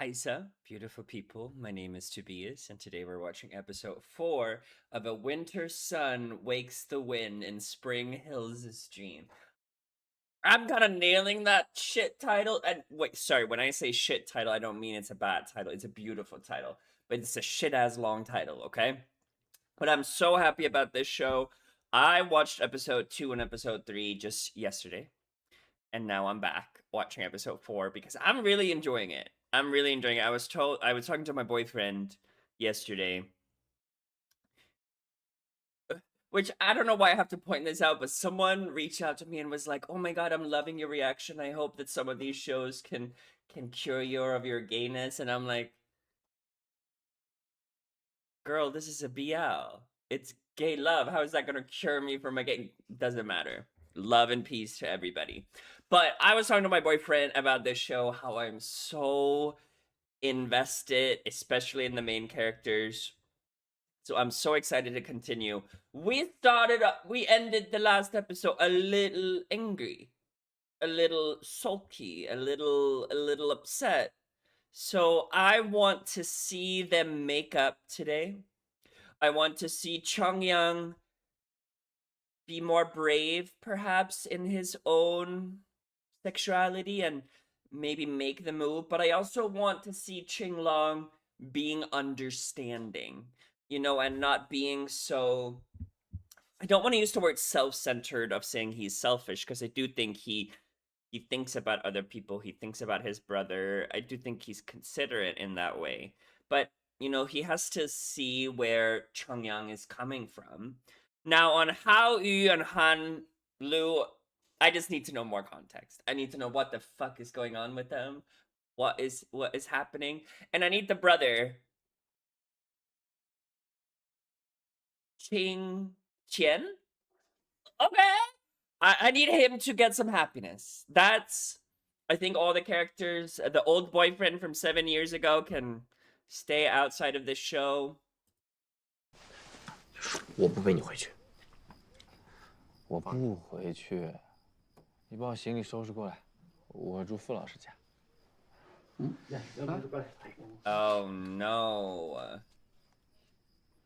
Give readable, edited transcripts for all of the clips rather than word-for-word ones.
Isa, beautiful people. My name is Tobias, and today we're watching episode 4 of A Winter Sun Wakes the Wind and Spring Hills His Dream. I'm kind of nailing that shit title. And wait, sorry, when I say shit title, I don't mean it's a bad title. It's a beautiful title, but it's a shit ass long title, okay? But I'm so happy about this show. I watched episode 2 and episode 3 just yesterday, and now I'm back watching episode 4 because I'm really enjoying it. I'm really enjoying it. I was talking to my boyfriend yesterday, which I don't know why I have to point this out, but someone reached out to me and was like, "Oh my god, I'm loving your reaction. I hope that some of these shows can cure you of your gayness." And I'm like, "Girl, this is a BL. It's gay love. How is that going to cure me from a gay? Doesn't matter. Love and peace to everybody." But I was talking to my boyfriend about this show, how I'm so invested, especially in the main characters. So I'm so excited to continue. We ended the last episode a little angry, a little sulky, a little upset. So I want to see them make up today. I want to see Chongyang be more brave, perhaps, in his own sexuality and maybe make the move. But I also want to see Qinglong being understanding, and not being so. I don't want to use the word self-centered of saying he's selfish, because I do think he thinks about other people. He thinks about his brother. I do think he's considerate in that way. But, he has to see where Chongyang is coming from. Now, on Hao Yu and Han Lu, I just need to know more context. I need to know what the fuck is going on with them. What is happening? And I need the brother, Qing Qian. Okay. I need him to get some happiness. That's, I think, all the characters. The old boyfriend from 7 years ago can stay outside of this show. 我不背你回去。我不回去，你把我行李收拾过来，我住傅老师家。来，要不就过来。Oh no！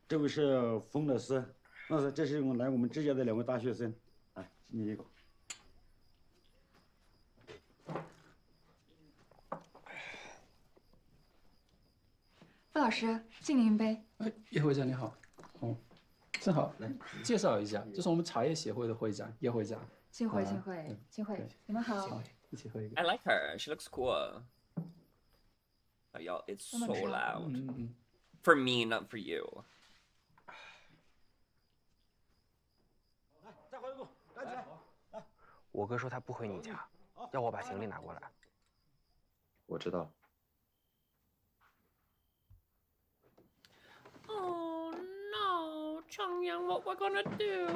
这位是冯老师，那是这是来我们之家的2位大学生，来，你一个。傅老师，敬您一杯。哎，叶会长你好。哦，正好来介绍一下，这是我们茶叶协会的会长叶会长。幸会，幸会，幸会，你们好。一起喝一个。 I like her. She looks cool. Oh, y'all, it's so loud. For me, not for you. 来，再回一步，赶紧来。我哥说他不回你家，要我把行李拿过来。我知道。 Oh no, Chongyang, what we're gonna do?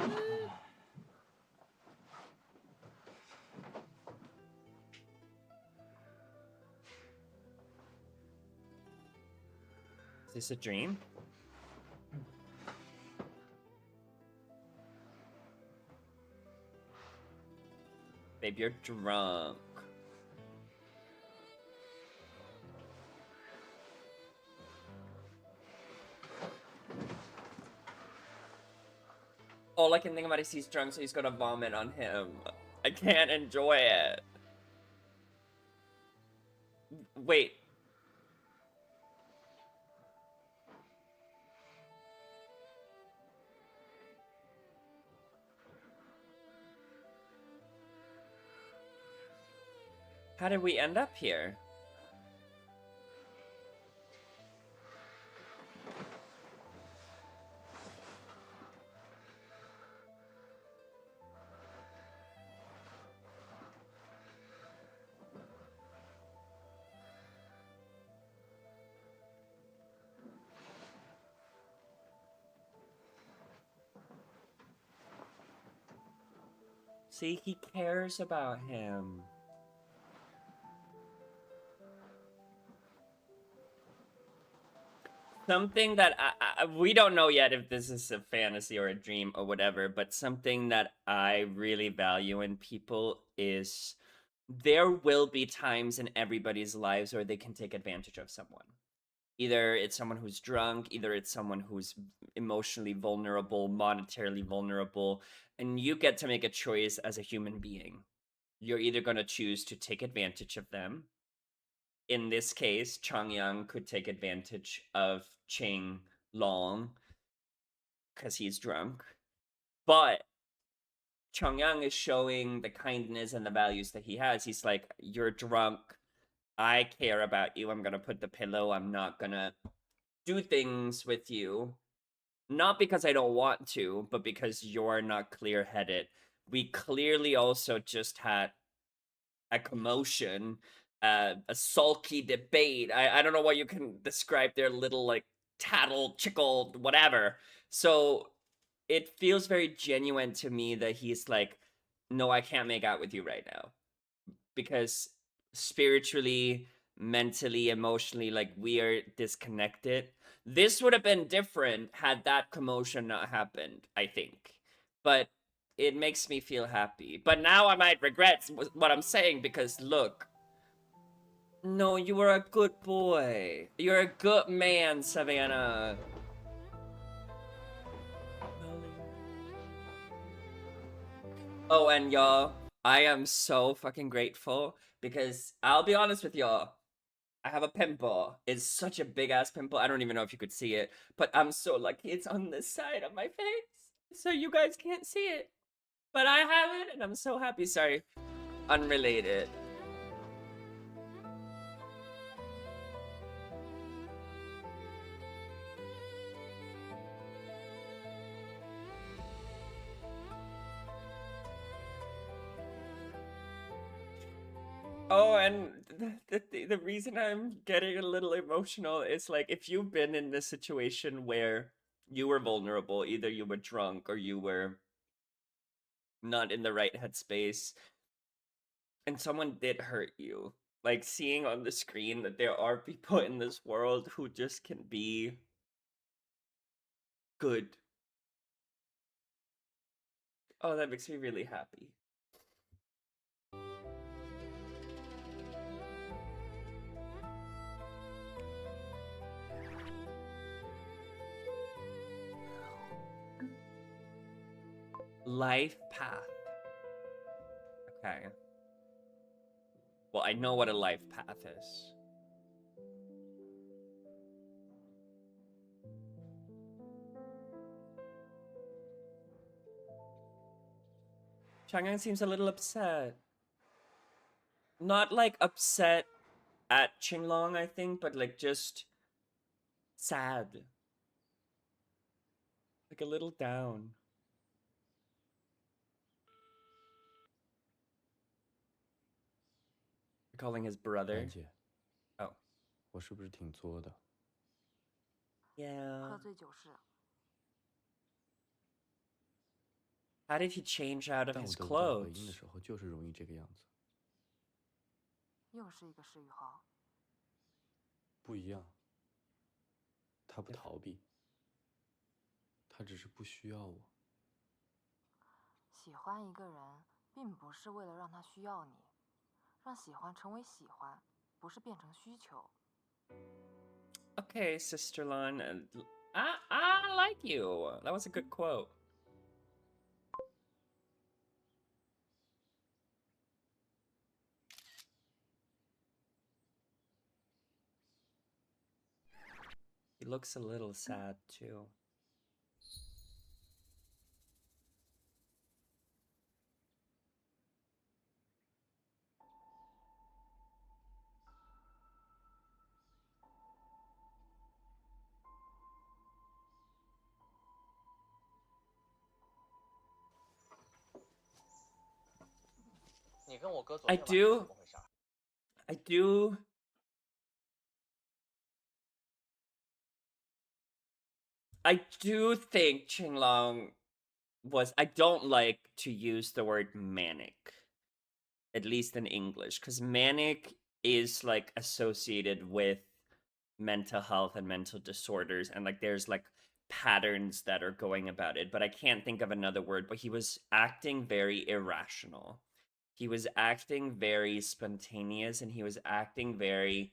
Is this a dream? Babe, you're drunk. All I can think about is he's drunk, so he's gonna vomit on him. I can't enjoy it. Wait. How did we end up here? See, he cares about him. Something that we don't know yet if this is a fantasy or a dream or whatever, but something that I really value in people is there will be times in everybody's lives where they can take advantage of someone. Either it's someone who's drunk, either it's someone who's emotionally vulnerable, monetarily vulnerable, and you get to make a choice as a human being. You're either going to choose to take advantage of them. In this case, Changyang could take advantage of Ching Long because he's drunk. But Changyang is showing the kindness and the values that he has. He's like, you're drunk. I care about you. I'm going to put the pillow. I'm not going to do things with you. Not because I don't want to, but because you're not clear-headed. We clearly also just had a commotion, a sulky debate. I don't know what you can describe their little like tattle, chickle, whatever. So it feels very genuine to me that he's like, no, I can't make out with you right now. Because spiritually, mentally, emotionally, like we are disconnected. This would have been different had that commotion not happened, I think. But it makes me feel happy. But now I might regret what I'm saying because look. No, you were a good boy. You're a good man, Savannah. Oh, and y'all, I am so fucking grateful because I'll be honest with y'all. I have a pimple. It's such a big ass pimple. I don't even know if you could see it, but I'm so lucky it's on this side of my face. So you guys can't see it. But I have it and I'm so happy. Sorry. Unrelated. Oh, and the reason I'm getting a little emotional is like if you've been in this situation where you were vulnerable, either you were drunk or you were not in the right headspace, and someone did hurt you, like seeing on the screen that there are people in this world who just can be good. Oh, that makes me really happy. Life path. Okay. Well, I know what a life path is. Changyang seems a little upset. Not like upset at Qinglong, I think, but like just sad. Like a little down. Calling his brother. 兰姐， Oh. 我是不是挺作的？ Yeah. 喝醉酒是 How did he change out of 但我 his 得不到回应的 clothes? 时候，就是容易这个样子。又是一个施雨豪，不一样，他不逃避，他只是不需要我。喜欢一个人，并不是为了让他需要你，让喜欢成为喜欢，不是变成需求。 Okay, Sister Lon. I like you. That was a good quote. He looks a little sad too. I do think Qinglong was. I don't like to use the word manic, at least in English, because manic is like associated with mental health and mental disorders, and like there's like patterns that are going about it, but I can't think of another word. But he was acting very irrational. He was acting very spontaneous and he was acting very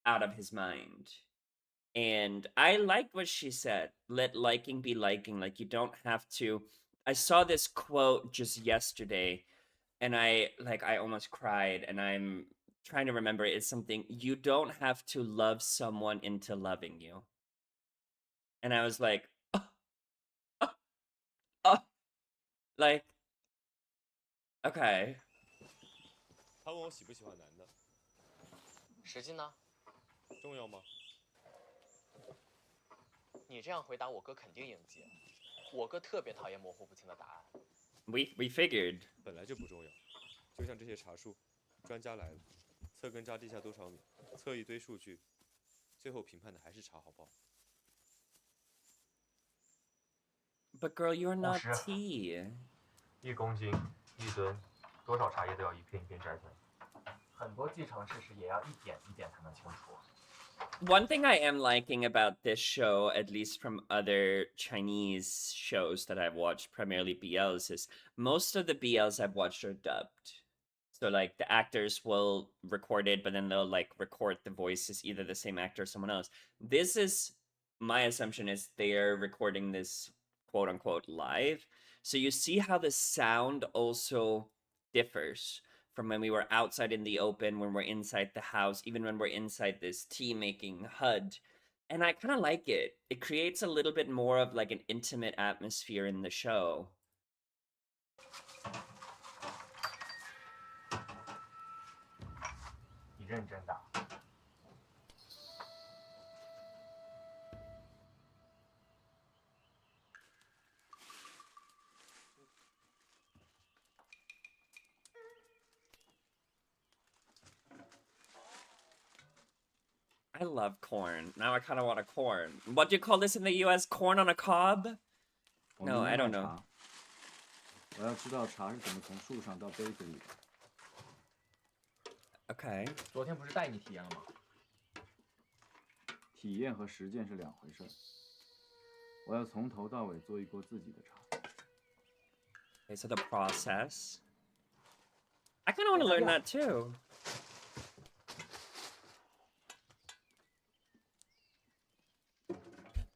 out of his mind. And I liked what she said. Let liking be liking. Like, you don't have to. I saw this quote just yesterday and I almost cried, and I'm trying to remember it. It's something, you don't have to love someone into loving you. And I was like, oh, oh, oh. Like, okay. 他问我喜不喜欢男的，实际呢？重要吗？你这样回答，我哥肯定应激。我哥特别讨厌模糊不清的答案。We figured. 本来就不重要，就像这些查数，专家来了，测根扎地下多少米，测一堆数据，最后评判的还是茶好不好。 But girl, you're not 50 tea. 1公斤1吨，多少茶叶都要一片一片摘下来，很多继承事实也要一点一点才能清楚。 One thing I am liking about this show, at least from other Chinese shows that I've watched, primarily BLs, is most of the BLs I've watched are dubbed. So like the actors will record it, but then they'll like record the voices, either the same actor or someone else. This is, my assumption is they're recording this quote unquote live. So you see how the sound also differs from when we were outside in the open, when we're inside the house, even when we're inside this tea making HUD. And I kind of like it. It creates a little bit more of like an intimate atmosphere in the show. 你认真的。 I love corn. Now I kind of want a corn. What do you call this in the US? Corn on a cob? No, I don't know. 我要知道茶是怎么从树上到杯子里的。 Okay. 昨天不是带你体验了吗？体验和实践是两回事。我要从头到尾做一锅自己的茶。 Okay, so the process. I kind of want to learn that too.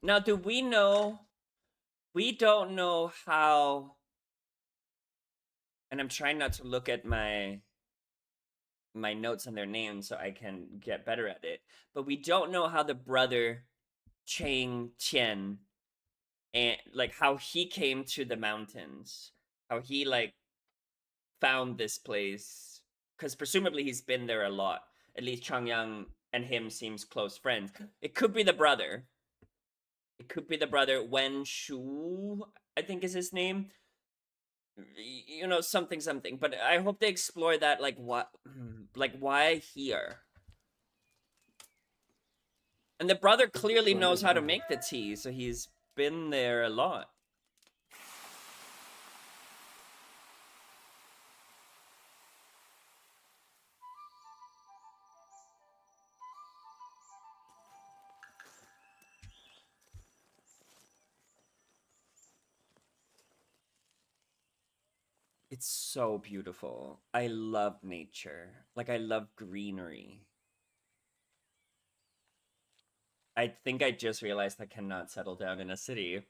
Now, do we know? We don't know how. And I'm trying not to look at my notes on their names so I can get better at it. But we don't know how the brother Chang Qian, and like how he came to the mountains, how he like found this place, because presumably he's been there a lot. At least Changyang and him seems close friends. It could be the brother. It could be the brother Wen Shu, I think is his name. You know, something. But I hope they explore that, like what, like why here. And the brother clearly knows how to make the tea, so he's been there a lot. It's so beautiful. I love nature. Like, I love greenery. I think I just realized I cannot settle down in a city.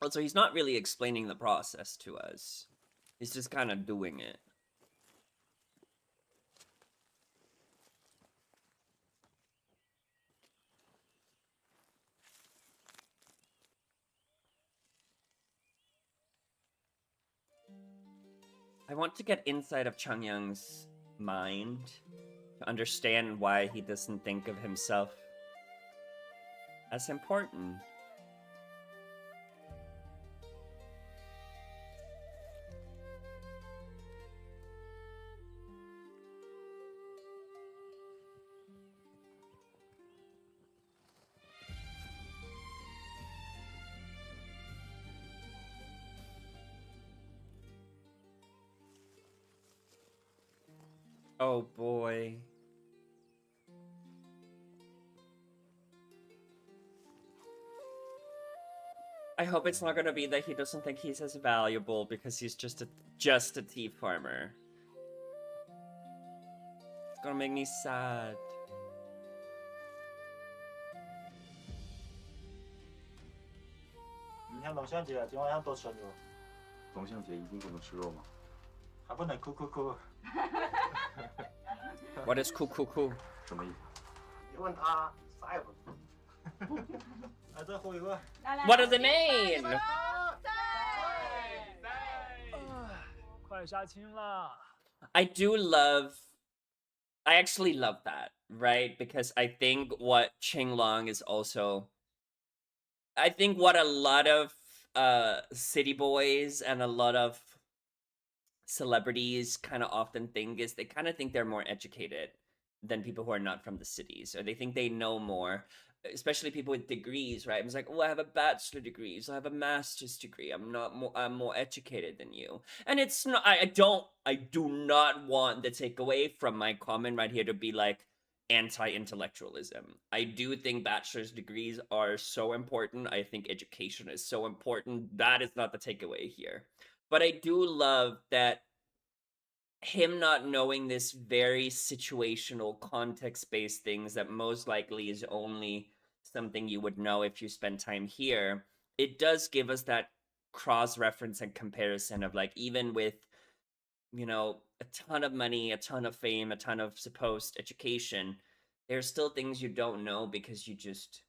Also, he's not really explaining the process to us. He's just kind of doing it. I want to get inside of Changyang's mind to understand why he doesn't think of himself as important. Oh boy. I hope it's not gonna be that he doesn't think he's as valuable because he's just a tea farmer. It's gonna make me sad. 明天龙虾节，今晚上多吃肉。龙象节一定不能吃肉吗？还不能哭哭哭。What is cool cool cool? 什么意思？你问他啥也不知道。来，再喝一个。What does it mean? 快杀青了。 I do love. I actually love that, right? Because I think what Qinglong is also. I think what a lot of city boys and a lot of celebrities kind of often think is they kind of think they're more educated than people who are not from the cities, or they think they know more, especially people with degrees, right? It's like, oh, I have a bachelor degree, so I have a master's degree. I'm more educated than you. And it's not. I do not want the takeaway from my comment right here to be like anti-intellectualism. I do think bachelor's degrees are so important. I think education is so important. That is not the takeaway here. But I do love that him not knowing this very situational, context-based things that most likely is only something you would know if you spend time here. It does give us that cross-reference and comparison of like, even with, you know, a ton of money, a ton of fame, a ton of supposed education, there's still things you don't know because you just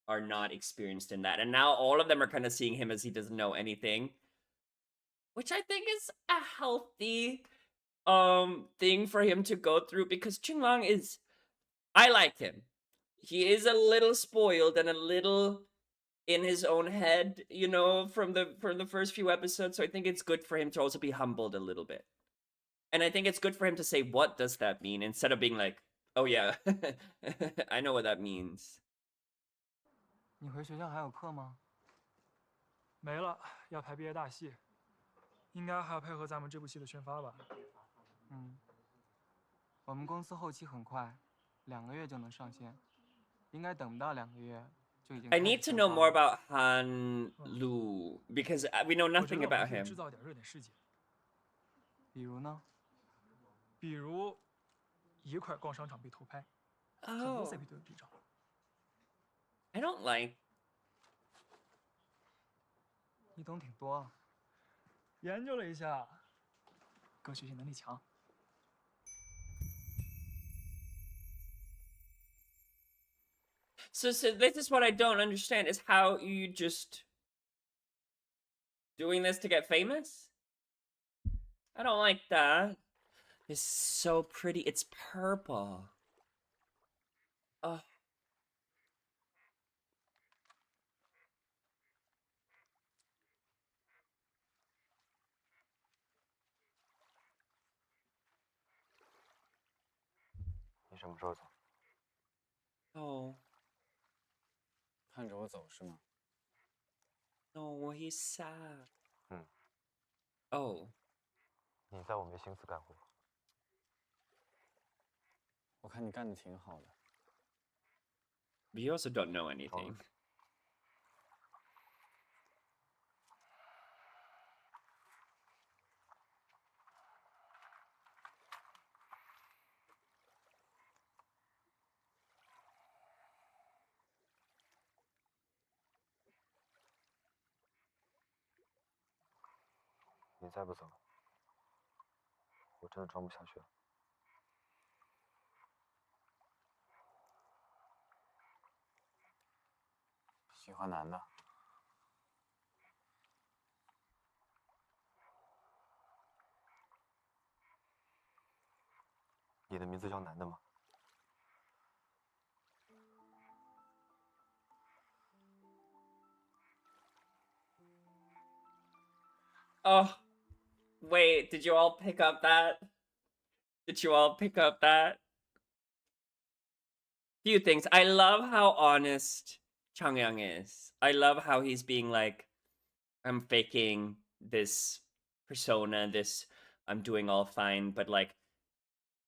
are not experienced in that. And now all of them are kind of seeing him as he doesn't know anything, which I think is a healthy thing for him to go through, because Qinglong is, I like him. He is a little spoiled and a little in his own head, you know, from the first few episodes. So I think it's good for him to also be humbled a little bit. And I think it's good for him to say, what does that mean? Instead of being like, oh yeah, I know what that means. 你回学校还有课吗？没了，要排毕业大戏，应该还要配合咱们这部戏的宣发吧。嗯，我们公司后期很快，2个月就能上线，应该等不到2个月就已经。I need to know more about Han Lu because we know nothing about him. 制造点热点事件。比如呢？比如，一块逛商场被偷拍，很多 CP 都有这张。I don't like. 你懂挺多啊。研究了一下，哥学习能力强。So this is what I don't understand, is how you just doing this to get famous? I don't like that. It's so pretty. It's purple. Oh.你什么时候走？Oh. 看着我走是吗？ No, he's sad. 嗯。Oh. 你在我没心思干活。我看你干得挺好的。You also don't know anything. 你再不走，我真的装不下去了。喜欢男的。你的名字叫男的吗？ Oh, wait, did you all pick up that? Did you all pick up that? Few things. I love how honest Changyang is. I love how he's being like, I'm faking this persona, this I'm doing all fine, but like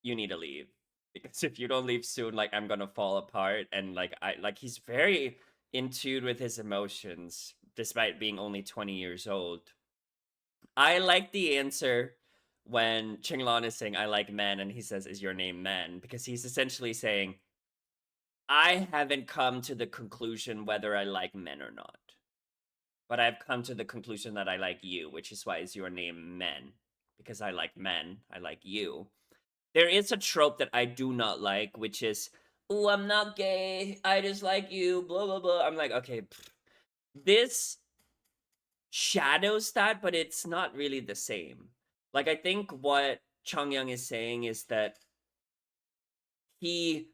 you need to leave. Because if you don't leave soon, like I'm gonna fall apart. And like he's very in tune with his emotions, despite being only 20 years old. I like the answer when Qinglong is saying, I like men, and he says, is your name Men? Because he's essentially saying, I haven't come to the conclusion whether I like men or not. But I've come to the conclusion that I like you, which is why is your name Men. Because I like men, I like you. There is a trope that I do not like, which is, oh, I'm not gay, I just like you, blah, blah, blah. I'm like, okay, this shadows that, but it's not really the same. Like, I think what Changyang is saying is that he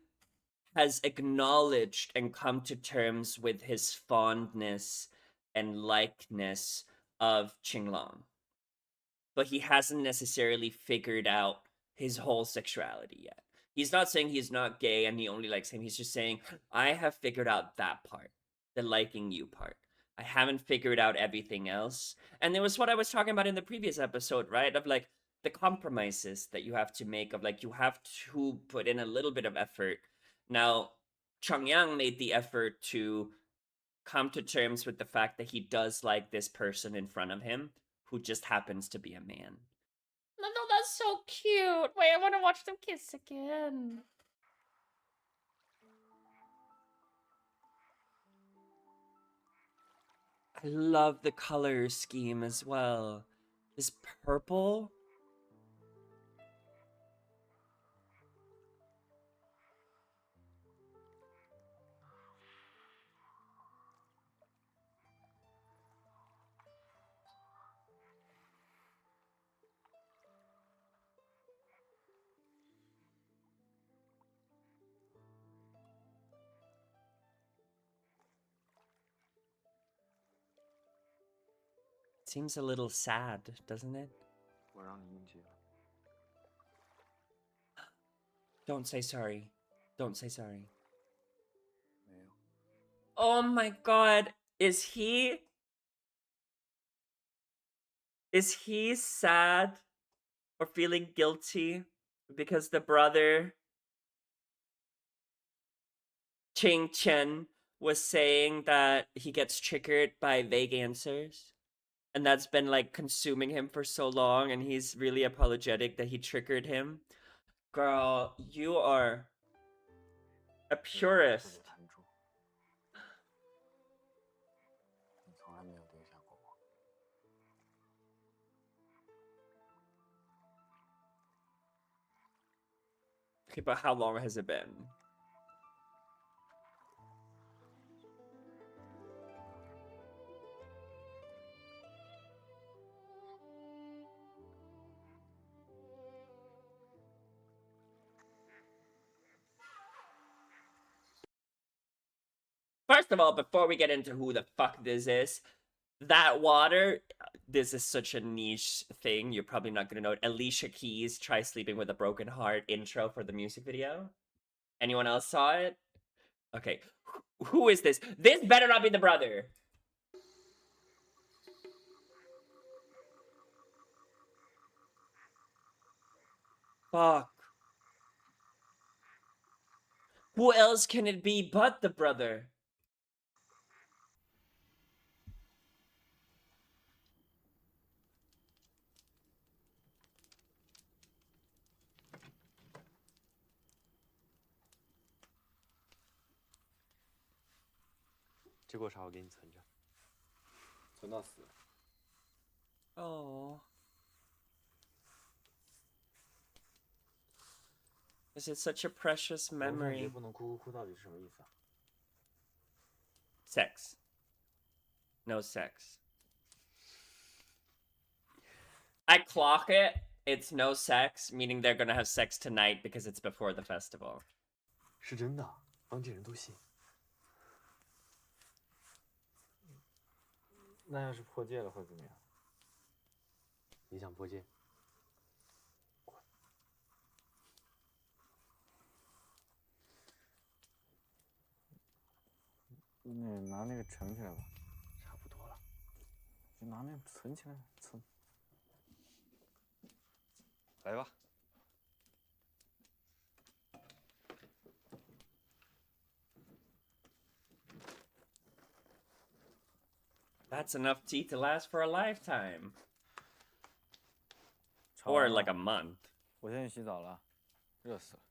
has acknowledged and come to terms with his fondness and likeness of Qinglong. But he hasn't necessarily figured out his whole sexuality yet. He's not saying he's not gay and he only likes him. He's just saying, I have figured out that part, the liking you part. I haven't figured out everything else. And it was what I was talking about in the previous episode, right? Of like the compromises that you have to make, of like you have to put in a little bit of effort. Now, Changyang made the effort to come to terms with the fact that he does like this person in front of him who just happens to be a man. No, that's so cute. Wait, I want to watch them kiss again. I love the color scheme as well. This purple. Seems a little sad, doesn't it? 我让你应接。Don't say sorry. Don't say sorry. 没有。 Oh my god. Is he sad or feeling guilty because the brother Ching Chen was saying that he gets triggered by vague answers? And that's been like consuming him for so long, and he's really apologetic that he triggered him. Girl, you are a purist. 你从来没有丢下过我。 Okay, but how long has it been? First of all, before we get into who the fuck this is, that water, this is such a niche thing. You're probably not gonna know it. Alicia Keys, Try Sleeping with a Broken Heart intro for the music video. Anyone else saw it? Okay, who is this? This better not be the brother. Fuck. Who else can it be but the brother? Oh. This is such a precious memory. Sex. No sex. I clock it. It's no sex, meaning they're gonna have sex tonight because it's before the festival. 是真的，当地人都信。那要是破戒了会怎么样？你想破戒？拿那个盛起来吧，差不多了。就拿那个存起来，存。来吧。That's enough tea to last for a lifetime. Or like a month. 我先去洗澡了，热死了。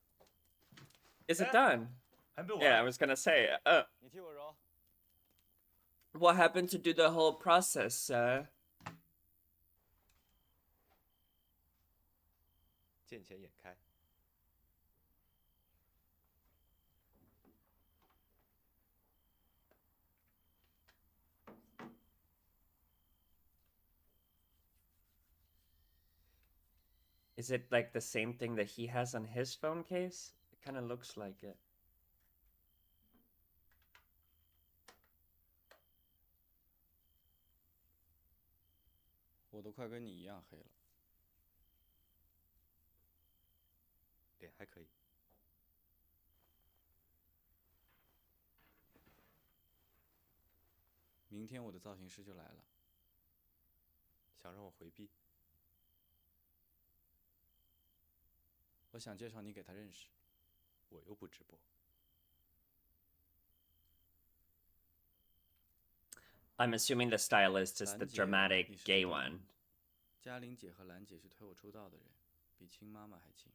Is it done? Yeah, I was gonna say. 你替我揉。 What happened to do the whole process, sir? 见钱眼开。 Is it like the same thing that he has on his phone case? It kind of looks like it. 我都快跟你一样黑了。脸还可以。明天我的造型师就来了。想让我回避？我想介绍你给他认识。我又不直播。 I'm assuming the stylist is the dramatic gay one. 嘉玲姐和兰姐是推我出道的人，比亲妈妈还亲。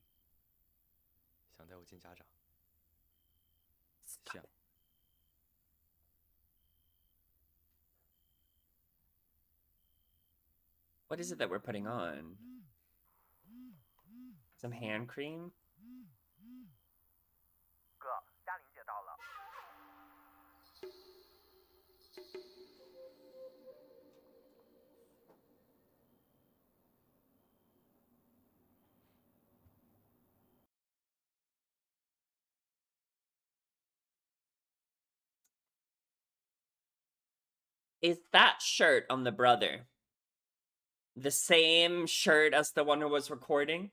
想带我见家长？想。 What is it that we're putting on? Some hand cream? 哥，嘉玲姐到了。 Is that shirt on the brother the same shirt as the one who was recording?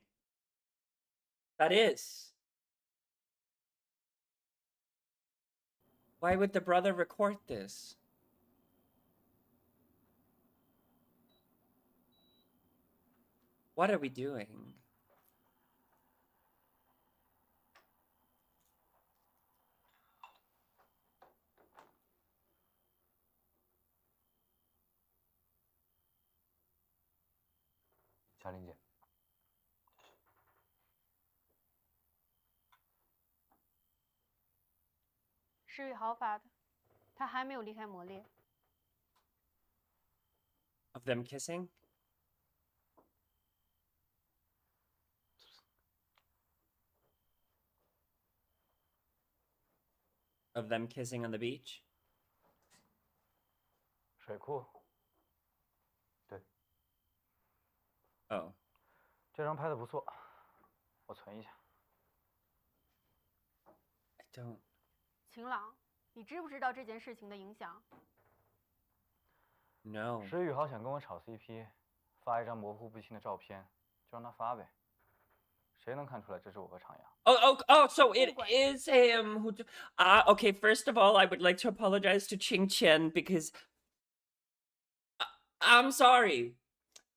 That is. Why would the brother record this? What are we doing? “嘉玲姐，石宇豪发的，他还没有离开魔猎。 Of them kissing? Of them kissing on the beach? 水库。对。 Oh. 这张拍的不错，我存一下。 I don't. 晴朗，你知不知道这件事情的影响？ No. 石宇豪想跟我炒 CP， 发一张模糊不清的照片，就让他发呗。谁能看出来这是我和常阳？ Oh, so it is him who. Okay, first of all, I would like to apologize to Qing Qian because. I'm sorry.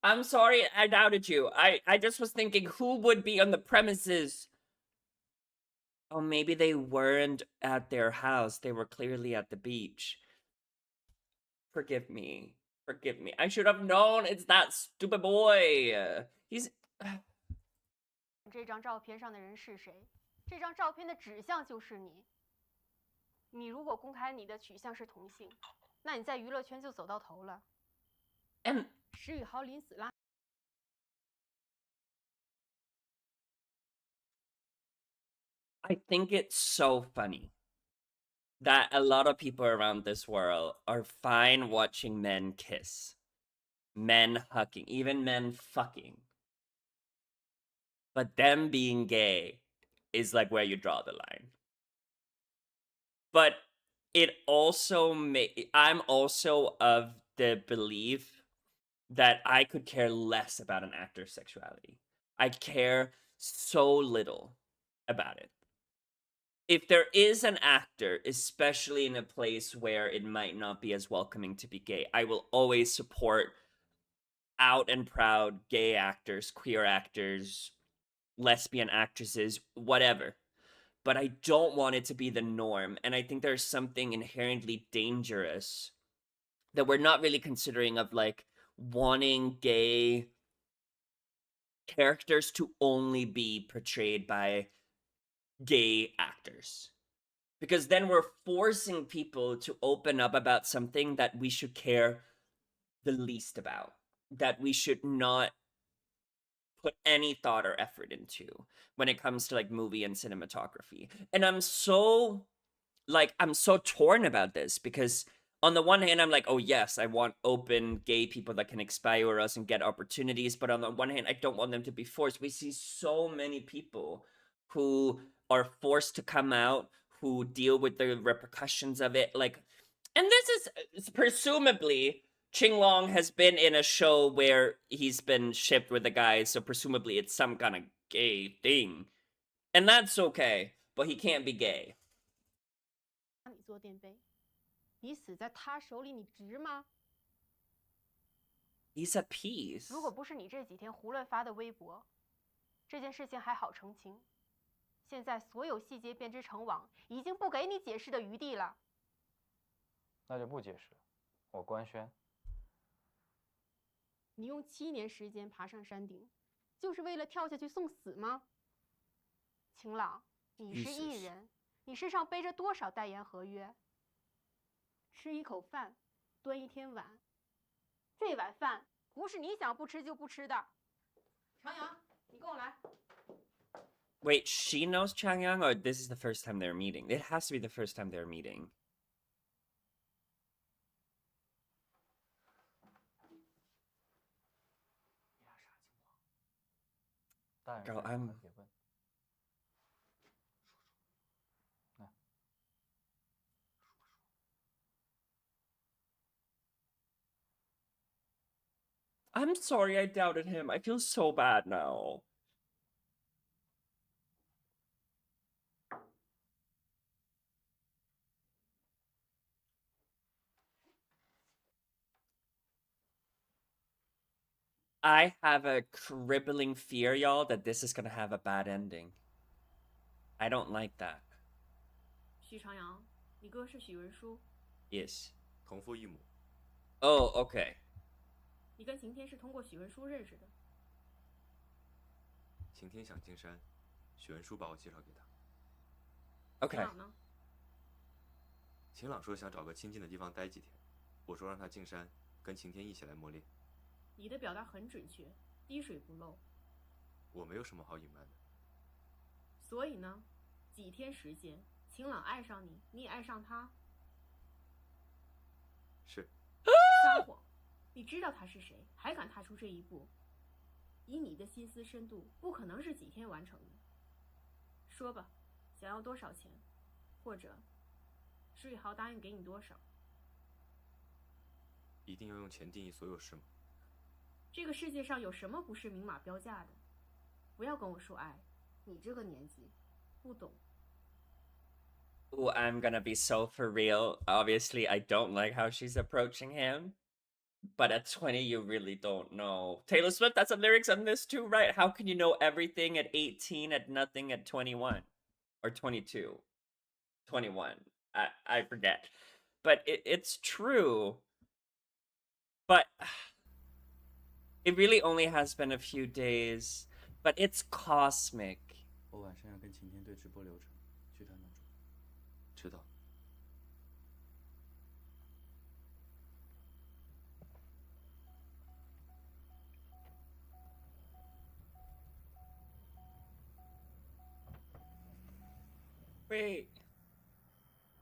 I'm sorry I doubted you. I just was thinking who would be on the premises. Oh, maybe they weren't at their house. They were clearly at the beach. Forgive me. Forgive me. I should have known it's that stupid boy. He's. 这张照片上的人是谁？这张照片的指向就是你。你如果公开你的取向是同性，那你在娱乐圈就走到头了。石宇豪临死拉。 I think it's so funny that a lot of people around this world are fine watching men kiss, men hugging, even men fucking. But them being gay is like where you draw the line. But it also I'm also of the belief that I could care less about an actor's sexuality. I care so little about it. If there is an actor, especially in a place where it might not be as welcoming to be gay, I will always support out and proud gay actors, queer actors, lesbian actresses, whatever. But I don't want it to be the norm. And I think there's something inherently dangerous that we're not really considering of like wanting gay characters to only be portrayed by gay actors. Because then we're forcing people to open up about something that we should care the least about, that we should not put any thought or effort into when it comes to like movie and cinematography. And I'm so torn about this because on the one hand I'm like, oh yes, I want open gay people that can inspire us and get opportunities, but on the one hand I don't want them to be forced. We see so many people who are forced to come out, who deal with the repercussions of it, like, and this is presumably Ching Long has been in a show where he's been shipped with a guy, so presumably it's some kind of gay thing. And that's okay, but he can't be gay. 你做垫背，你死在他手里，你值吗？ He's at peace. 如果不是你这几天胡乱发的微博，这件事情还好澄清。现在所有细节编织成网，已经不给你解释的余地了。那就不解释，我官宣。你用7年时间爬上山顶，就是为了跳下去送死吗？晴朗，你是艺人，你身上背着多少代言合约？吃一口饭，端一天碗，这碗饭不是你想不吃就不吃的。长阳，你跟我来。 Wait, she knows Changyang, or this is the first time they're meeting? It has to be the first time they're meeting. Girl, I'm sorry I doubted him. I feel so bad now. I have a crippling fear, y'all, that this is gonna have a bad ending. I don't like that. 许长阳，你哥是许文书。Yes. 同父异母。Oh, okay. 你跟晴天是通过许文书认识的。晴天想进山，许文书把我介绍给他。Okay. 晴朗呢？晴朗说想找个清静的地方待几天，我说让他进山，跟晴天一起来磨练。 你的表达很准确，滴水不漏。我没有什么好隐瞒的。所以呢，几天时间，晴朗爱上你，你也爱上他。是。撒谎！你知道他是谁，还敢踏出这一步？以你的心思深度，不可能是几天完成的。说吧，想要多少钱，或者，施宇豪答应给你多少？一定要用钱定义所有事吗？ 这个世界上有什么不是明码标价的？不要跟我说爱，你这个年纪不懂。Ooh, I'm gonna be so for real. Obviously, I don't like how she's approaching him. But at 20, you really don't know. Taylor Swift, that's some lyrics on this too, right? How can you know everything at 18 and nothing at 21? Or 22? 21. I forget. But it's true. But... It really only has been a few days, but it's cosmic. 我晚上要跟晴天对直播流程，去他那种。知道。Wait.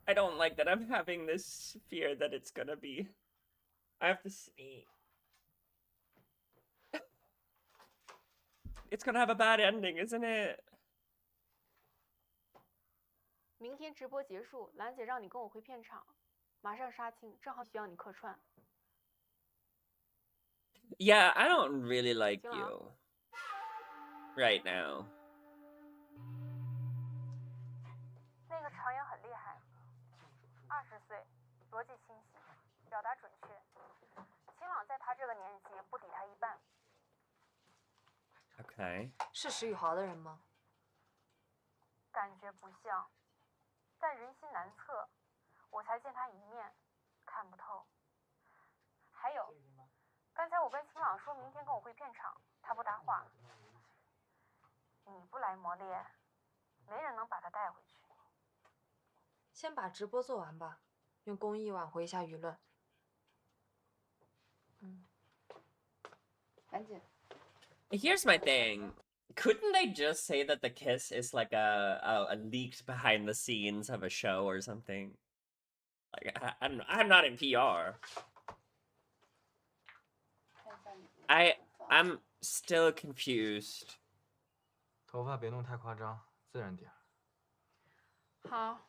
I don't like that I'm having this fear that it's gonna be... I have to sneeze. It's gonna have a bad ending, isn't it? 明天直播结束，兰姐让你跟我回片场，马上杀青，正好需要你客串。Yeah, I don't really like you right now. 那个长阳很厉害，20岁，逻辑清晰，表达准确。晴朗在他这个年纪不抵他一半。 Okay. 是石宇豪的人吗？感觉不像，但人心难测，我才见他一面，看不透。说明天跟我回片场，他不搭话。你不来磨练，没人能把他带回去。先把直播做完吧，用公益挽回一下舆论。兰姐， Here's my thing. Couldn't they just say that the kiss is like a leaked behind the scenes of a show or something? Like I'm not in PR. I'm still confused. 头发别弄太夸张，自然点。好，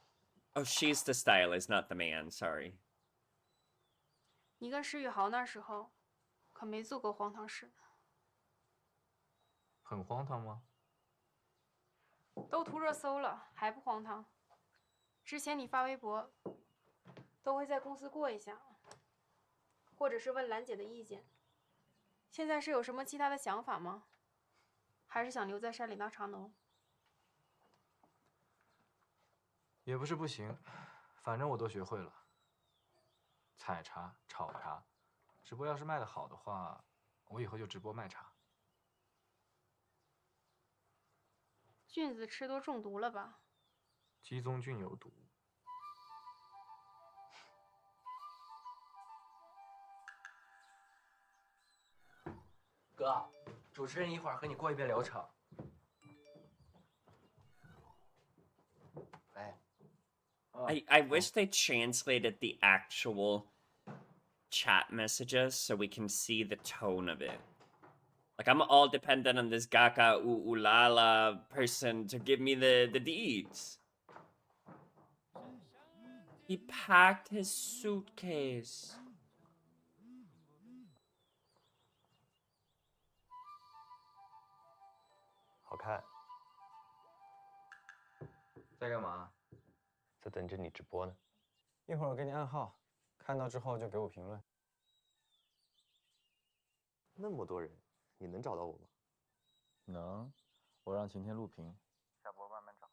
Oh, she's the stylist, not the man. Sorry. 你跟石宇豪那时候，可没做过荒唐事。很荒唐吗？都图热搜了，还不荒唐？之前你发微博，都会在公司过一下，或者是问兰姐的意见。现在是有什么其他的想法吗？还是想留在山里当茶农？也不是不行，反正我都学会了。采茶、炒茶，直播要是卖得好的话，我以后就直播卖茶。菌子吃多中毒了吧？鸡枞菌有毒。哥，主持人一会儿和你过一遍流程。喂。I wish they translated the actual chat messages so we can see the tone of it. Like I'm all dependent on this Gaka Ulala person to give me the deeds. He packed his suitcase. 好看。在干嘛？在等着你直播呢。一会儿我给你暗号，看到之后就给我评论。那么多人，你能找到我吗？能，我让晴天录屏。下播慢慢找。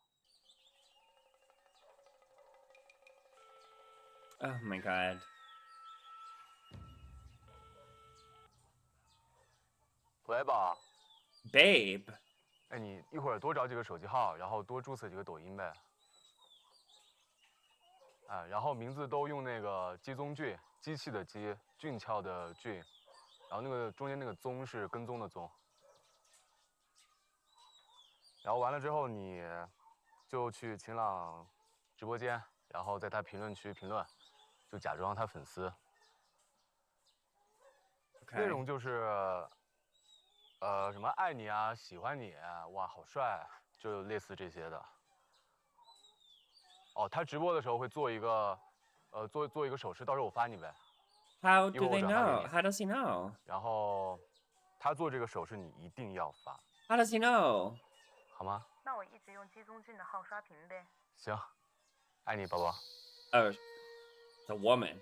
Oh my god. 喂，宝。Babe。哎，你一会儿多找几个手机号，然后多注册几个抖音呗。哎，然后名字都用那个鸡枞菌，机器的鸡，俊俏的俊，然后那个中间那个踪是跟踪的踪。然后完了之后，你就去晴朗直播间，然后在他评论区评论，就假装他粉丝。内容就是，什么爱你啊，喜欢你，哇，好帅，就类似这些的。哦，他直播的时候会做一个，做一个手势，到时候我发你呗。How do they know? How does he know? 然后，他做这个手势你一定要发。How does he know? 好吗？那我一直用鸡枞菌的号刷屏呗。行，爱你，宝宝。Oh, the woman.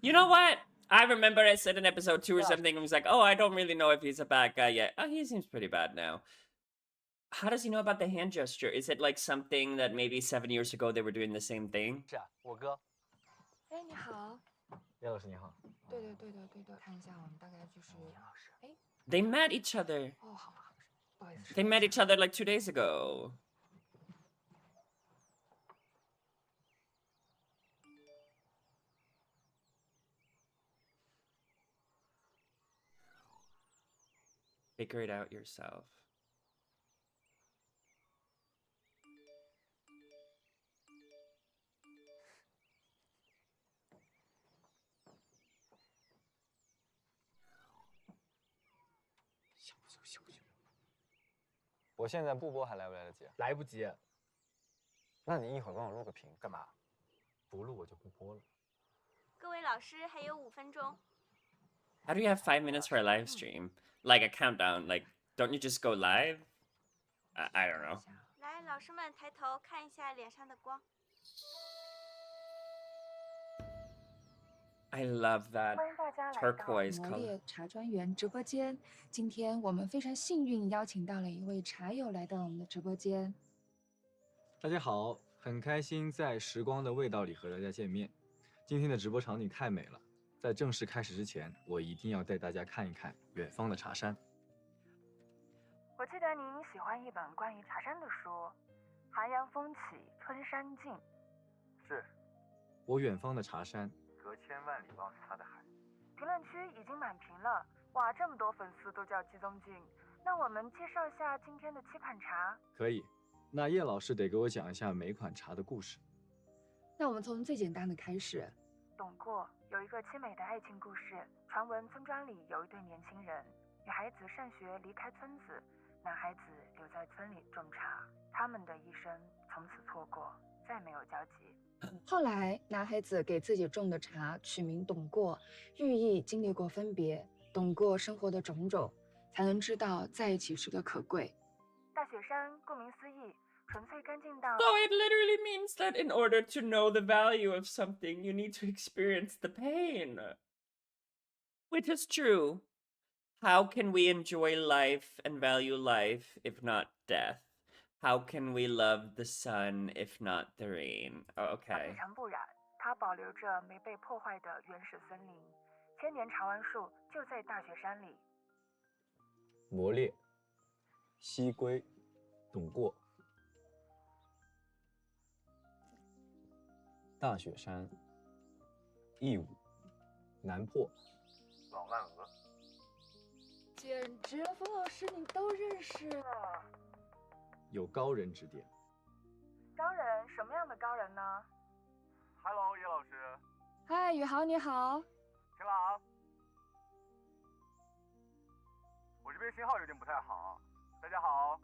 You know what? I remember I said in episode 2 or something, I was like, oh, I don't really know if he's a bad guy yet. Oh, he seems pretty bad now. How does he know about the hand gesture? Is it like something that maybe 7 years ago they were doing the same thing? 是啊，我哥。哎，你好。叶老师你好。对的，对的，对的。看一下，我们大概就是，哎。They met each other. 哦，好，不好意思。They met each other like 2 days ago. Figure it out yourself. .我现在不播还来不来得及？来不及。那你一会儿帮我录个屏，干嘛？不录我就不播了。各位老师还有5分钟。 How do you have 5 minutes for a live stream? Like a countdown? Like, don't you just go live? I don't know. 来，老师们抬头看一下脸上的光。 I love that turquoise 魔 color. 猎茶专员直播间，今天我们非常幸运邀请到了一位茶友来到我们的直播间。大家好，很开心在时光的味道里和大家见面。今天的直播场景太美了，在正式开始之前，我一定要带大家看一看远方的茶山。我记得您喜欢一本关于茶山的书，《寒阳风起，春山静》。是。我远方的茶山，隔千万里望着他的海。评论区已经满屏了，哇，这么多粉丝都叫季宗俊。那我们介绍一下今天的7款茶。可以。那叶老师得给我讲一下每款茶的故事。那我们从最简单的开始。董过有一个凄美的爱情故事，传闻村庄里有一对年轻人，女孩子上学离开村子，男孩子留在村里种茶，他们的一生从此错过，再没有交集。后来，男孩子给自己种的茶取名董过，寓意经历过分别，懂过生活的种种，才能知道在一起时的可贵。大雪山顾名思义，纯粹干净到。 So it literally means that in order to know the value of something, you need to experience the pain. Which is true. How can we enjoy life and value life if not death? How can we love the sun if not the rain? Oh, 非 okay. 常不染，它保留着没被破坏的原始森林，千年茶栾树就在大雪山里。磨烈、西归、董过、大雪山、义武、南破、老曼鹅。简直了，冯老师你都认识了。有高人指点。高人？什么样的高人呢 ？Hello， 叶老师。嗨，宇豪你好。晴朗，我这边信号有点不太好。大家好。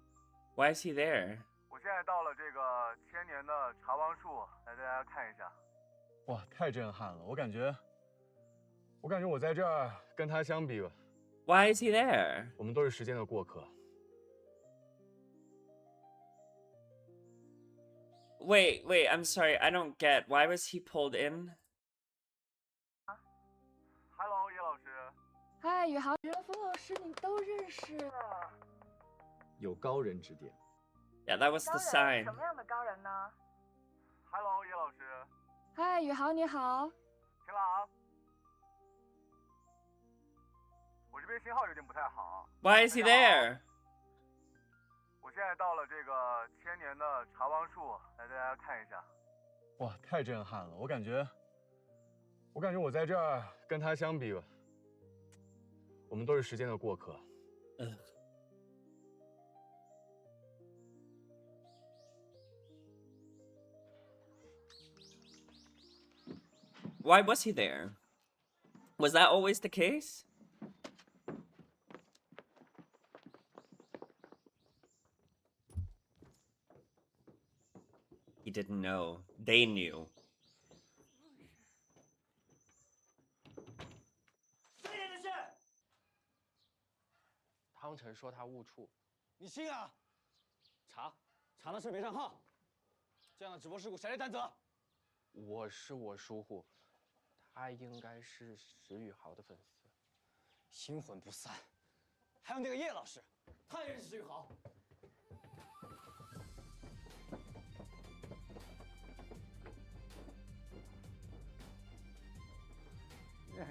Why is he there? 我现在到了这个千年的茶王树，来大家看一下。哇，太震撼了！我感觉我在这儿跟他相比 ，Why is he there? 我们都是时间的过客。Wait, I'm sorry, I don't get. Why was he pulled in? Hello， 叶老师。嗨，宇豪，冯老师你都认识了。有高人指点。Yeah, that was the sign. 什么样的高人呢 ？Hello， 叶老师。嗨，宇豪你好。晴朗，我这边信号有点不太好。Why is he there? 我现在到了这个千年的茶王树，来大家看一下。哇，太震撼了！我感觉我在这儿跟他相比，我们都是时间的过客。Why was he there? Was that always the case? He didn't know. They knew. 汤臣说他误触，你信啊？查的事没上号，这样的直播事故谁来担责？我疏忽，他应该是石宇豪的粉丝，心魂不散。还有那个叶老师，他也认识石宇豪。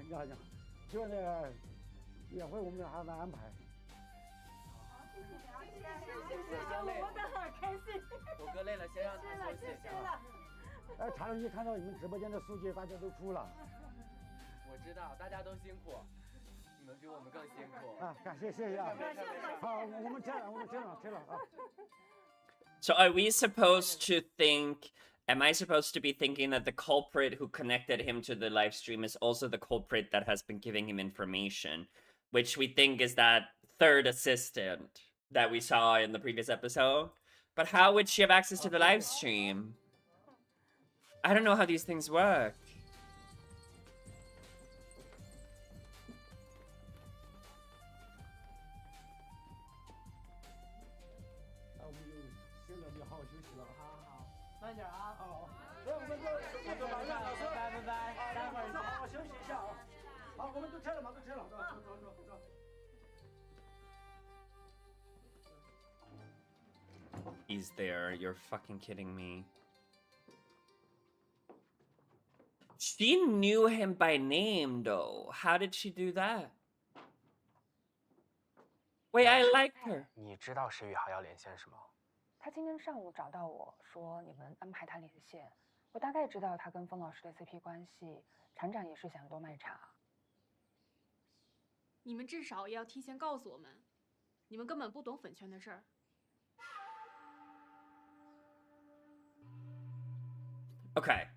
呀，就那个宴会我们还在安排。谢谢，我们很开心。我哥累了，先让他休息。谢了。哎，茶龙一看到你们直播间的数据，大家都哭了。我知道，大家都辛苦，你们比我们更辛苦。啊，感谢谢啊。好，我们吃了啊。So are we supposed to think? Am I supposed to be thinking that the culprit who connected him to the live stream is also the culprit that has been giving him information, which we think is that third assistant that we saw in the previous episode? But how would she have access to the live stream? I don't know how these things work. He's there. You're fucking kidding me. She knew him by name, though. How did she do that? Wait, I liked her. 你知道石宇豪要连线是吗？他今天上午找到我说你们安排他连线，我大概知道他跟风老师的 CP 关系，厂长也是想多卖茶。你们至少也要提前告诉我们，你们根本不懂粉圈的事儿。Okay.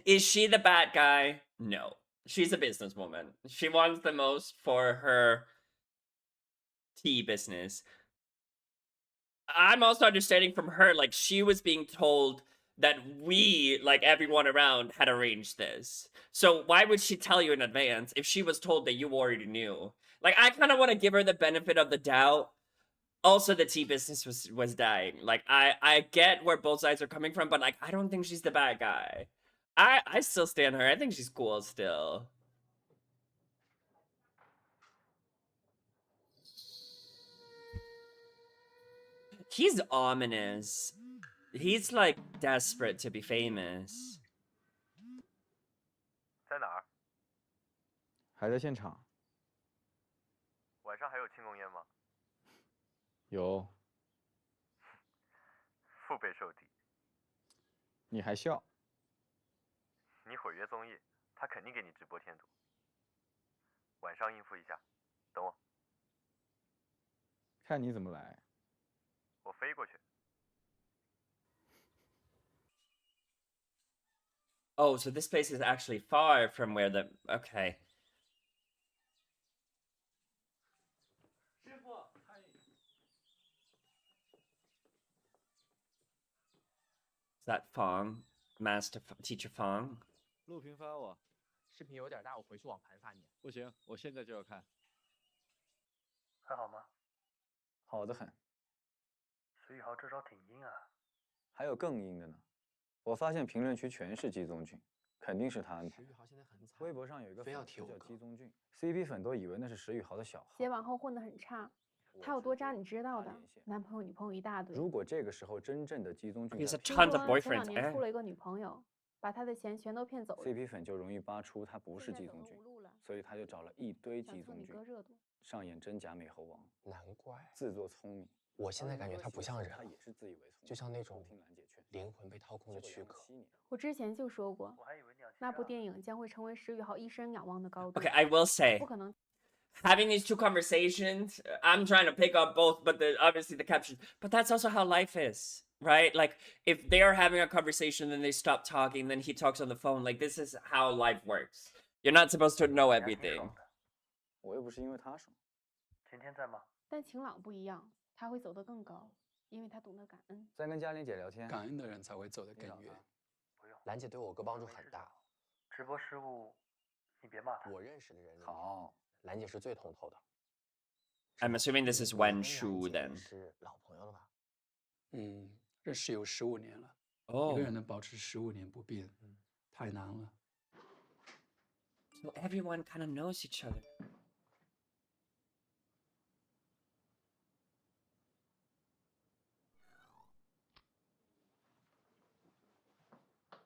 Is she the bad guy? No. She's a businesswoman. She wants the most for her tea business. I'm also understanding from her, like, she was being told that we, like, everyone around had arranged this. So why would she tell you in advance if she was told that you already knew? Like, I kind of want to give her the benefit of the doubt. Also, the tea business was dying. Like, I get where both sides are coming from, but, like, I don't think she's the bad guy. I still stand her. I think she's cool still. He's ominous. He's like desperate to be famous. 在哪儿？还在现场。晚上还有庆功宴吗？有。腹背受敌。你还笑？你毁约综艺，他肯定给你直播添堵。晚上应付一下，等我。看你怎么来。我飞过去。 Oh, so this place is actually far from where the... Okay. Is that Fong? Master Teacher Fong? 录屏发我。视频有点大，我回去网盘发你。不行，我现在就要看。还好吗？好的很。石宇豪这招挺阴啊。还有更阴的呢。 我发现评论区全是姬宗俊，肯定是他安排。石宇豪现在很惨，微博上有一个非要粉叫提我哥姬宗俊 ，CP 粉都以为那是石宇豪的小号。姐往后混得很差，他有多渣你知道的，男朋友女朋友一大堆。如果这个时候真正的姬宗俊，He's a tons of 前2 boyfriends. 年处了一个女朋友，把他的钱全都骗走了。 CP 粉就容易扒出他不是姬宗俊，所以他就找了一堆姬宗俊，上演真假美猴王。难怪自作聪明。我现在感觉他不像人，他也是自以为聪明，就像那种灵魂被掏空的躯壳。我之前就说过，那部电影将会成为石宇豪一生仰望的高度。 Okay, I will say, 不可能。 having these two conversations, I'm trying to pick up both, but obviously the caption. But that's also how life is, right? Like, if they're having a conversation, then they stop talking, then he talks on the phone. Like, this is how life works. You're not supposed to know everything. 我又不是因为他爽。晴天在吗？但晴朗不一样，他会走得更高，因为他懂得感恩。在跟嘉玲姐聊天，感恩的人才会走得更远。不用，兰姐对我哥帮助很大。直播失误，你别骂他。我认识的人里，好，兰姐是最通透的。 I'm assuming this is Wen Shu then. 是老朋友了吧？认识有15年了。哦。一个人能保持15年不变，太难了。So everyone kind of knows each other.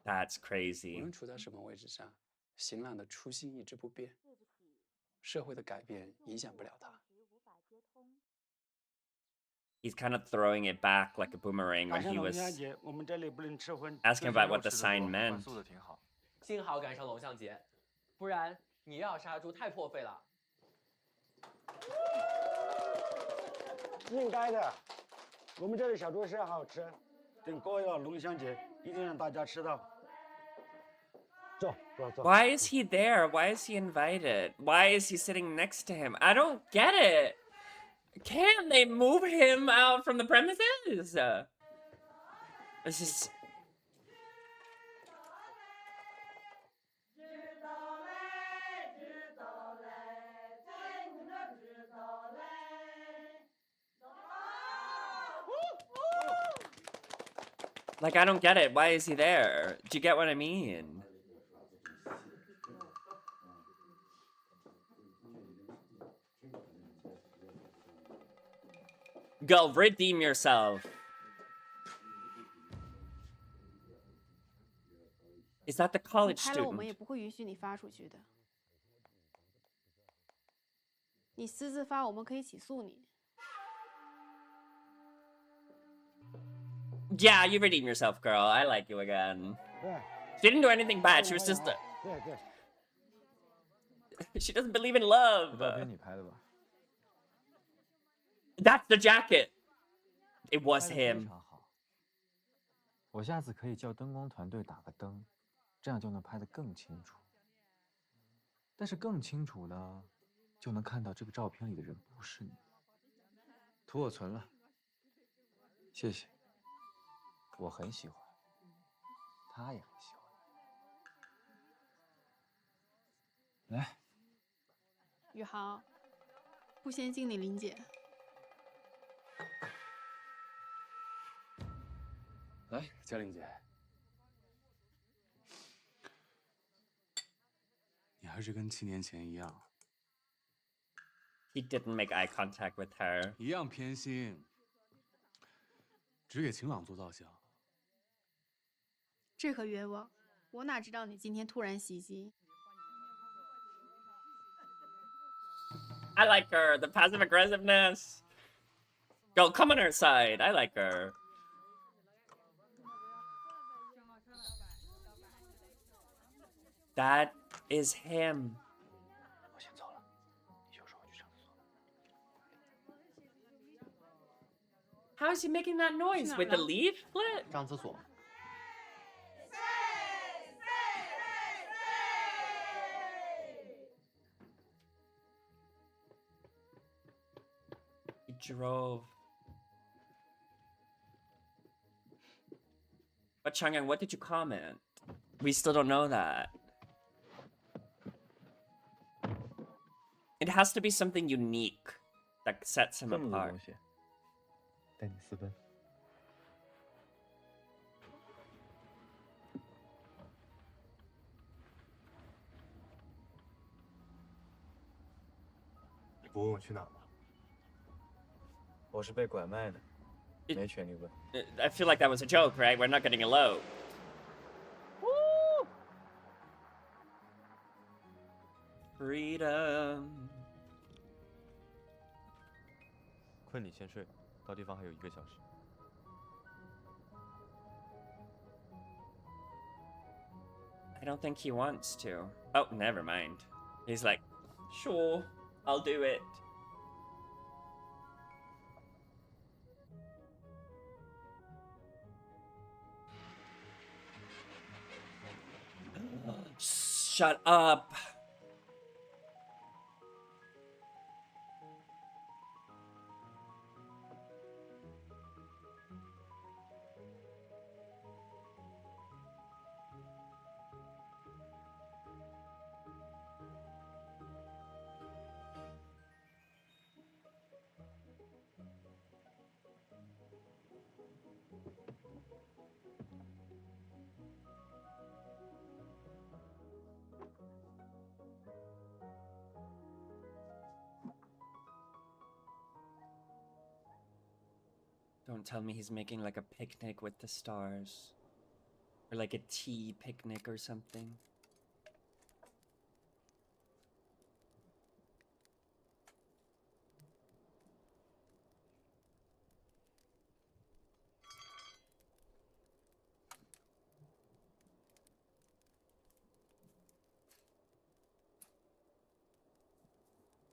That's 无 crazy. 论处在什么位置上，邢朗的初心一直不变。社会的改变影响不了他。 He's kind of throwing it back like a boomerang when he was 我们这里不能吃荤。 asking about what the sign meant. 幸好赶上龙象节，不然你要杀猪太破费了。应该的，我们这里小猪是好吃，等过了龙象节，一定让大家吃到。走，走，走。 Why is he there? Why is he invited? Why is he sitting next to him? I don't get it. Can't they move him out from the premises? This is... Like, I don't get it. Why is he there? Do you get what I mean? Go, redeem yourself. Is that the 你 college 拍了，我们也 student? 不会允许你发出去的。你私自发，我们可以起诉你。 Yeah, you redeem yourself, girl. I like you again. She didn't do anything bad. She was just a... 对对。 She doesn't believe in love. 这照片你拍的吧？ That's the jacket. It was 拍得非 him. 常好。我下次可以叫灯光团队打个灯，这样就能拍得更清楚。但是更清楚呢，就能看到这个照片里的人不是你。图我存了，谢谢。我很喜欢，他也很喜欢。来，宇豪，不先敬你林姐。来，嘉玲姐，你还是跟7年前一样， He didn't make eye contact with her. 一样偏心，只给秦朗做造型。这可冤枉！我哪知道你今天突然袭击？ I like her. The passive aggressiveness. Girl, come on her side. I like her. That is him. 我先走了，你就说我去上厕所。 How is he making that noise? With the leaf split? 上厕所。 He drove. But Changyang, what did you comment? We still don't know that. It has to be something unique that sets him 这么多 apart. 东西，带你私奔。你不问我去哪吗？我是被拐卖的，没权利问。 I feel like that was a joke, right? We're not getting eloped. Freedom. 困你先睡，到地方还有1个小时。 I don't think he wants to. Oh, never mind. He's like, sure, I'll do it. Shut up. Don't tell me he's making like a picnic with the stars. Or like a tea picnic or something.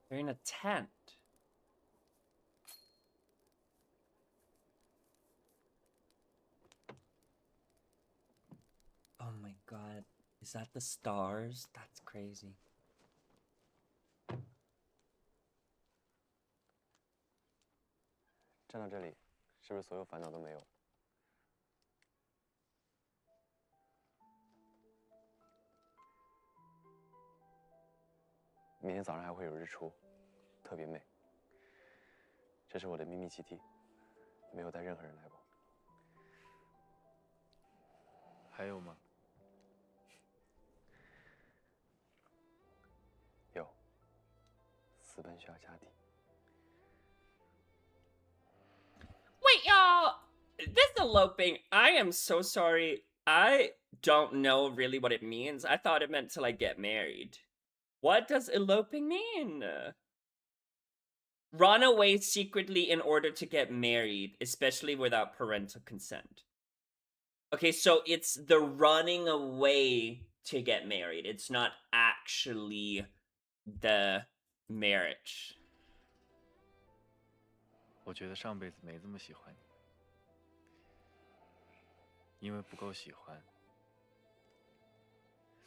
They're in a tent. Oh my god. Is that the stars? That's crazy. 站到这里，是不是所有烦恼都没有了？明天早上还会有日出，特别美。这是我的秘密基地，没有带任何人来过。还有吗？有，私奔需要家底。 Wait, y'all! This eloping, I am so sorry. I don't know really what it means. I thought it meant to like get married. What does eloping mean? Run away secretly in order to get married, especially without parental consent. Okay, so it's the running away to get married. It's not actually the marriage. 我觉得上辈子没这么喜欢你，因为不够喜欢，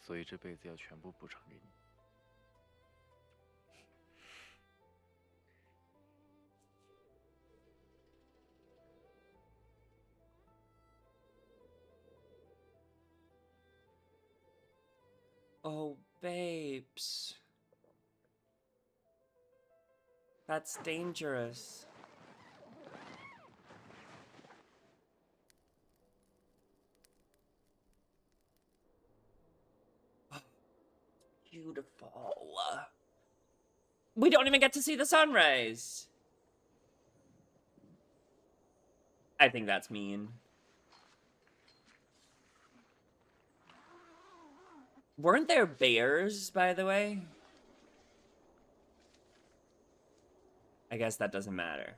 所以这辈子要全部补偿给你。Oh, babes. That's dangerous. Beautiful. We don't even get to see the sunrise. I think that's mean. Weren't there bears, by the way? I guess that doesn't matter.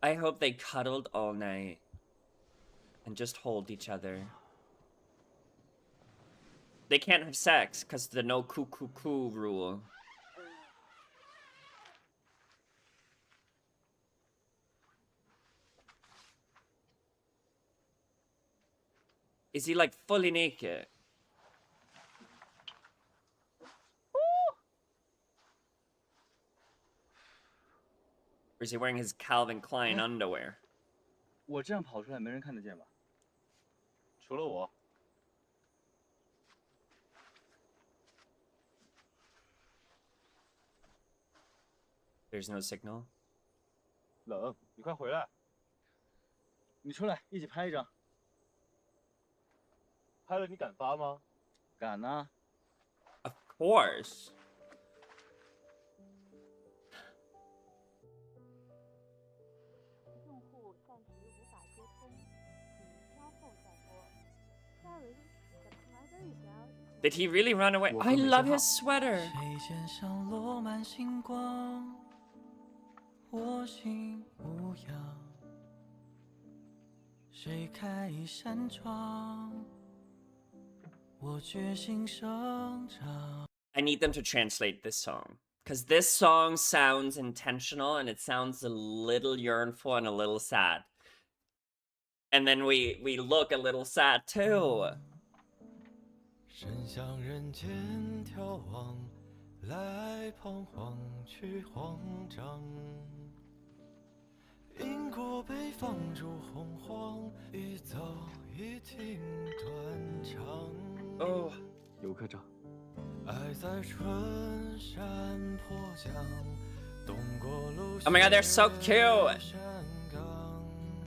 I hope they cuddled all night and just hold each other. They can't have sex because the no coo rule. Is he like fully naked? Or is he wearing his Calvin Klein underwear? 我这样跑出来，没人看得见吧？除了我。There's no signal. 冷，你快回来。你出来，一起拍一张。拍了你敢发吗？敢啊。Of course. 用户暂时无法接通，请稍后再拨。Sorry, the provider is now. Did he really run away? I love his sweater. 谁肩上落满星光，我心无恙。谁开一扇窗，我决心生长。 I need them to translate this song. Because this song sounds intentional and it sounds a little yearnful and a little sad. And then we look a little sad too. 身向人间眺望，来彷徨去慌张。因过北方逐洪荒，一早已经断肠。哦，游客照。爱在春山坡江，东过路。 Oh my god, they're so cute.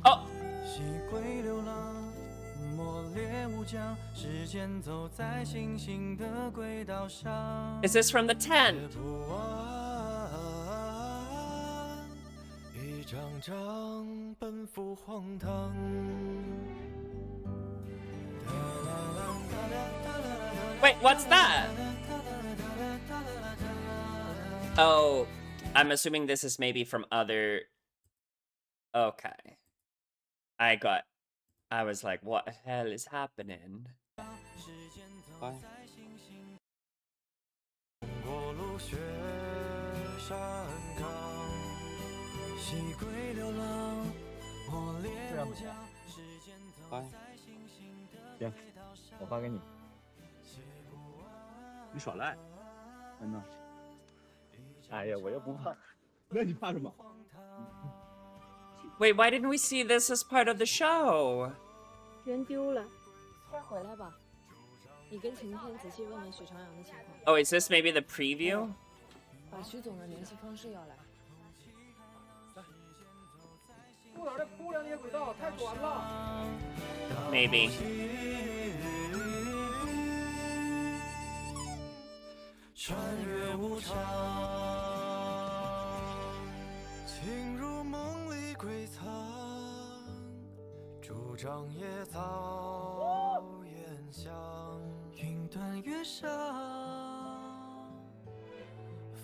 Oh. 西归流浪，莫烈无疆，时间走在星星的轨道上。 Is this from the tent? 一张张奔赴荒唐。 Wait, what's that? Oh, I'm assuming this is maybe from other... Okay. I was like, what the hell is happening? Bye. 过路雪山岗，西归流浪，莫烈无疆，时间走在星星的轨道上。我发给你。你耍赖？真的？哎呀，我又不怕。那你怕什么？ Wait, why didn't we see this as part of the show? 人丢了。快回来吧，你跟晴天仔细问问许长阳的情况。 Oh, is this maybe the preview? 把徐总的联系方式要来。公园的铺两节轨道太短了。 Maybe. 穿越无常，情如梦。树长叶早烟香，云端月上，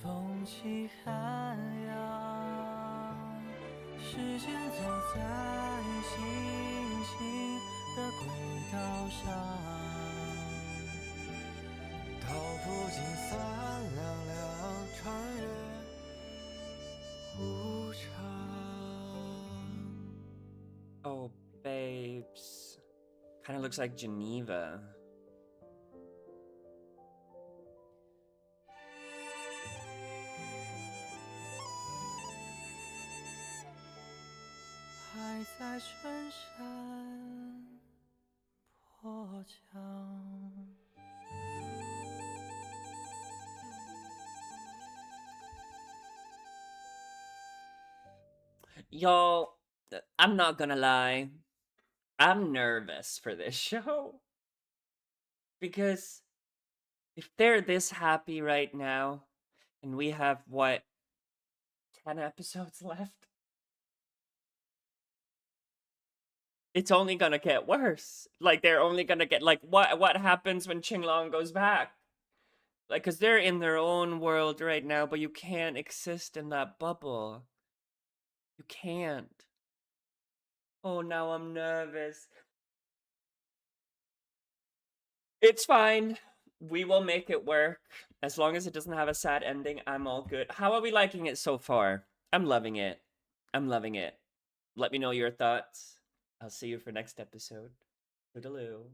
风起寒阳，时间走在星星的轨道上，道不尽三两两，穿越无常。 Oh, babes. Kind of looks like Geneva. Y'all, I'm not gonna lie. I'm nervous for this show. Because if they're this happy right now, and we have, what, 10 episodes left? It's only gonna get worse. Like, they're only gonna get, like, what happens when Qinglong goes back? Like, because they're in their own world right now, but you can't exist in that bubble. You can't. Oh, now I'm nervous. It's fine. We will make it work. As long as it doesn't have a sad ending, I'm all good. How are we liking it so far? I'm loving it. I'm loving it. Let me know your thoughts. I'll see you for next episode. Toodaloo.